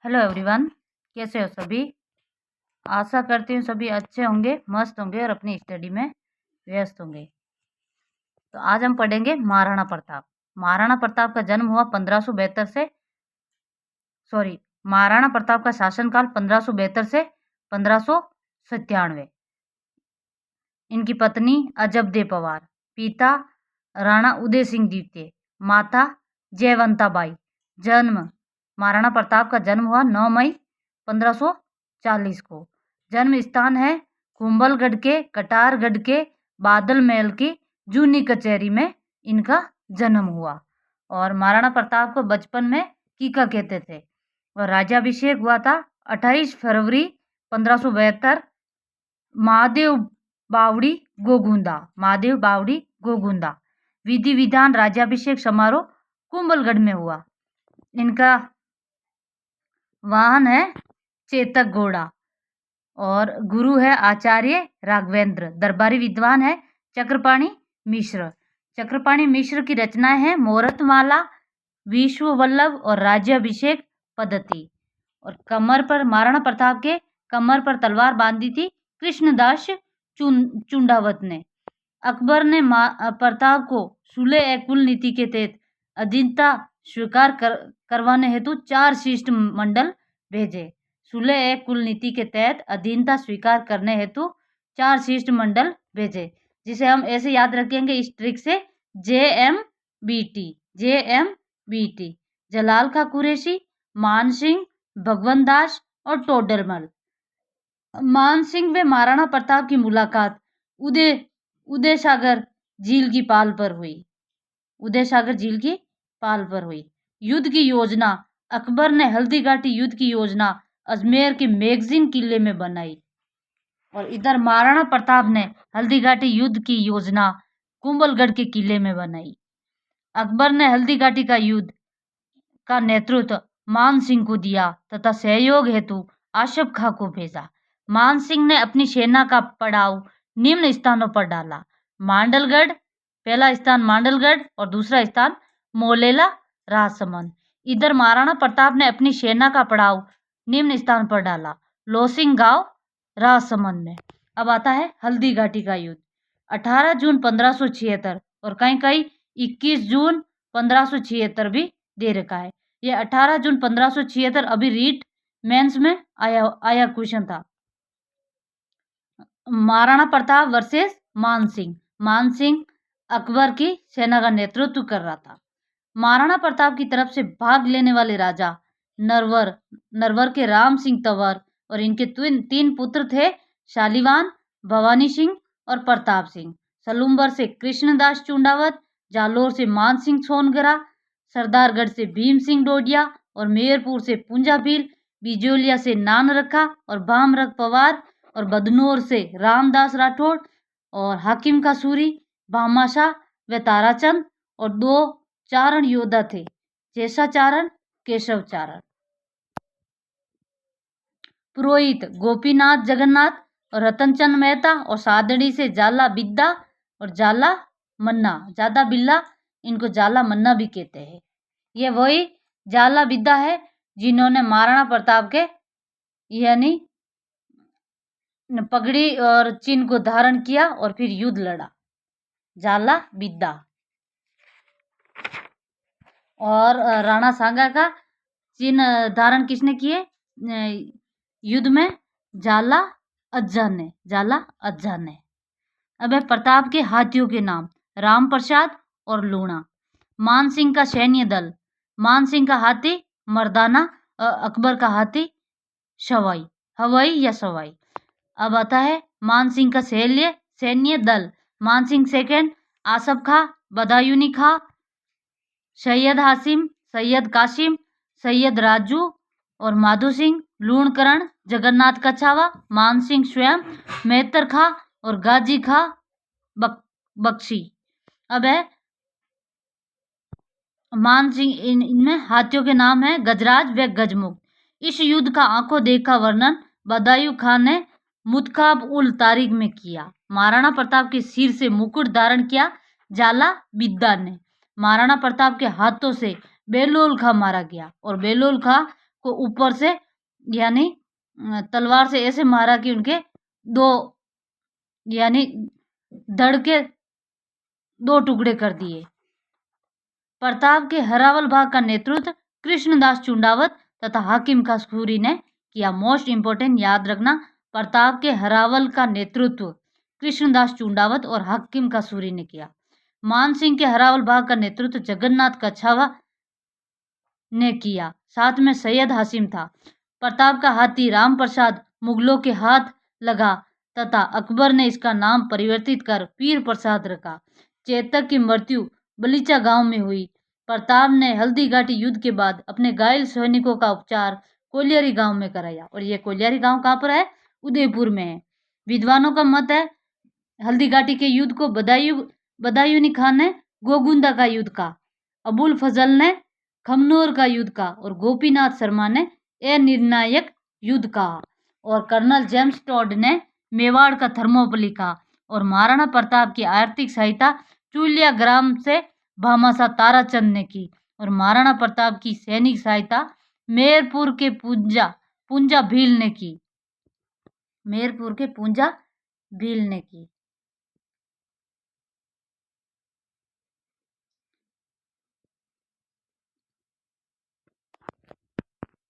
Hello everyone, कैसे हो सभी। आशा करती हूँ सभी अच्छे होंगे, मस्त होंगे और अपनी स्टडी में व्यस्त होंगे। तो आज हम पढ़ेंगे महाराणा प्रताप। महाराणा प्रताप का जन्म हुआ 1572 से महाराणा प्रताप का शासनकाल 1572 से 1597। इनकी पत्नी अजबदे पवार, पिता राणा उदय सिंह द्वितीय, माता जयवंता बाई। जन्म महाराणा प्रताप का जन्म हुआ 9 मई 1540 को। जन्म स्थान है कुंभलगढ़ के कटारगढ़ के बादल महल की जूनी कचहरी में इनका जन्म हुआ। और महाराणा प्रताप को बचपन में कीका कहते थे। और राज्याभिषेक हुआ था 28 फरवरी 1572 महादेव बावड़ी गोगुंदा। विधि विधान राज्याभिषेक समारोह कुंभलगढ़ में हुआ। इनका वाहन है चेतक घोड़ा और गुरु है आचार्य राघवेंद्र। दरबारी विद्वान है चक्रपाणी मिश्र। चक्रपाणी मिश्र की रचनाएं हैं मोरतमाला, विश्व वल्लभ और राज्याभिषेक पद्धति। और कमर पर महाराणा प्रताप के कमर पर तलवार बांधी थी कृष्णदास चुंडावत ने। अकबर ने प्रताप को सुलह कुल नीति के तहत अधीनता स्वीकार करवाने हेतु 4 शिष्ट मंडल भेजे। सुलह कुल नीति के तहत अधीनता स्वीकार करने हेतु 4 शिष्ट मंडल भेजे, जिसे हम ऐसे याद रखेंगे इस ट्रिक से, JMBT। जलाल खां कुरैशी, मान सिंह, भगवंत दास और टोडरमल। मान सिंह व महाराणा प्रताप की मुलाकात उदय सागर झील की पाल पर हुई। युद्ध की योजना अकबर ने हल्दी घाटी युद्ध की योजना अजमेर के मैगजीन किले में बनाई। और इधर महाराणा प्रताप ने हल्दी घाटी युद्ध की योजना कुंभलगढ़ के किले में बनाई। अकबर ने हल्दी घाटी का युद्ध का नेतृत्व मान सिंह को दिया तथा सहयोग हेतु आशफ खां को भेजा। मान सिंह ने अपनी सेना का पड़ाव निम्न स्थानों पर डाला। मांडलगढ़, पहला स्थान मांडलगढ़ और दूसरा स्थान मोलेला राजसमंद। इधर महाराणा प्रताप ने अपनी सेना का पड़ाव निम्न स्थान पर डाला, लोसिंग गांव राजसमंद में। अब आता है हल्दी घाटी का युद्ध। 18 जून 1576 और कहीं 21 जून 1576 भी दे रखा है। ये 18 जून 1576 अभी रीट मेंस में आया क्वेश्चन था। महाराणा प्रताप वर्सेस मान सिंह अकबर की सेना का नेतृत्व कर रहा था। महाराणा प्रताप की तरफ से भाग लेने वाले राजा नरवर के राम सिंह तंवर और इनके 3 पुत्र थे, शालीवान, भवानी सिंह और प्रताप सिंह। सलूम्बर से कृष्णदास चुंडावत, जालोर से मान सिंह सोनगरा, सरदारगढ़ से भीम सिंह डोडिया और मेयरपुर से पुंजा भील, बिजोलिया से नान रखा और बामरख पवार और बदनौर से रामदास राठौड़ और हाकिम का सूरी, भामाशाह व ताराचंद और 2 चारण योद्धा थे, जैसा चारण, केशव चारण। पुरोहित गोपीनाथ जगन्नाथ और रतनचंद मेहता और सादड़ी से जाला बिद्दा और जाला बिल्ला, इनको जाला मन्ना भी कहते हैं। ये वही जाला बिद्दा है जिन्होंने महाराणा प्रताप के यानी पगड़ी और चिन्ह को धारण किया और फिर युद्ध लड़ा, जाला बिद्दा। और राणा सांगा का चिन्ह धारण किसने किए युद्ध में? जाला अज्जा ने। अब है प्रताप के हाथियों के नाम, राम प्रसाद और लूणा। मान सिंह का सैन्य दल, मान सिंह का हाथी मर्दाना, अकबर का हाथी सवाई। अब आता है मान सिंह का सैन्य दल, मान सिंह सेकंड, आसफ खां, बदायूनी खां, सैयद हासिम, सैयद कासिम, सैयद राजू और माधो सिंह, लूणकरण, जगन्नाथ कछावा, मान सिंह स्वयं, मेहतर खां और गाजी खां बख्शी। अब है मान सिंह, इनमें हाथियों के नाम है गजराज व गजमुख। इस युद्ध का आंखों देखा वर्णन बदायूं खान ने मुतखाब उल तारीख में किया। महाराणा प्रताप के सिर से मुकुट धारण किया जाला बिद्दा ने। महाराणा प्रताप के हाथों से बेलोल खां मारा गया और बेलोल खां को ऊपर से यानी तलवार से ऐसे मारा कि उनके दो यानी धड़ के दो टुकड़े कर दिए। प्रताप के हरावल भाग का नेतृत्व कृष्णदास चुंडावत तथा हाकिम कासूरी ने किया। मोस्ट इंपोर्टेंट याद रखना, प्रताप के हरावल का नेतृत्व कृष्णदास चुंडावत और हाकिम कासूरी ने किया। मानसिंह के हरावल भाग का नेतृत्व जगन्नाथ कछावा ने किया। साथ में सैयद हासिम था। प्रताप का हाथी राम प्रसाद मुगलों के हाथ लगा तथा अकबर ने इसका नाम परिवर्तित कर पीर प्रसाद रखा। चेतक की मृत्यु बलीचा गांव में हुई। प्रताप ने हल्दी घाटी युद्ध के बाद अपने घायल सैनिकों का उपचार कोलियरी गांव में कराया। और ये कोलियरी गांव कहाँ पर है? उदयपुर में है। विद्वानों का मत है हल्दी घाटी के युद्ध को बदायूनी खान ने गोगुंदा का युद्ध कहा, अबुल फजल ने खमनोर का युद्ध कहा और गोपीनाथ शर्मा ने निर्णायक युद्ध कहा और कर्नल जेम्स टॉड ने मेवाड़ का थर्मोपली कहा। और महाराणा प्रताप की आर्थिक सहायता चूलिया ग्राम से भामाशाह ताराचंद ने की और महाराणा प्रताप की सैनिक सहायता मेरपुर के पूंजा भील ने की।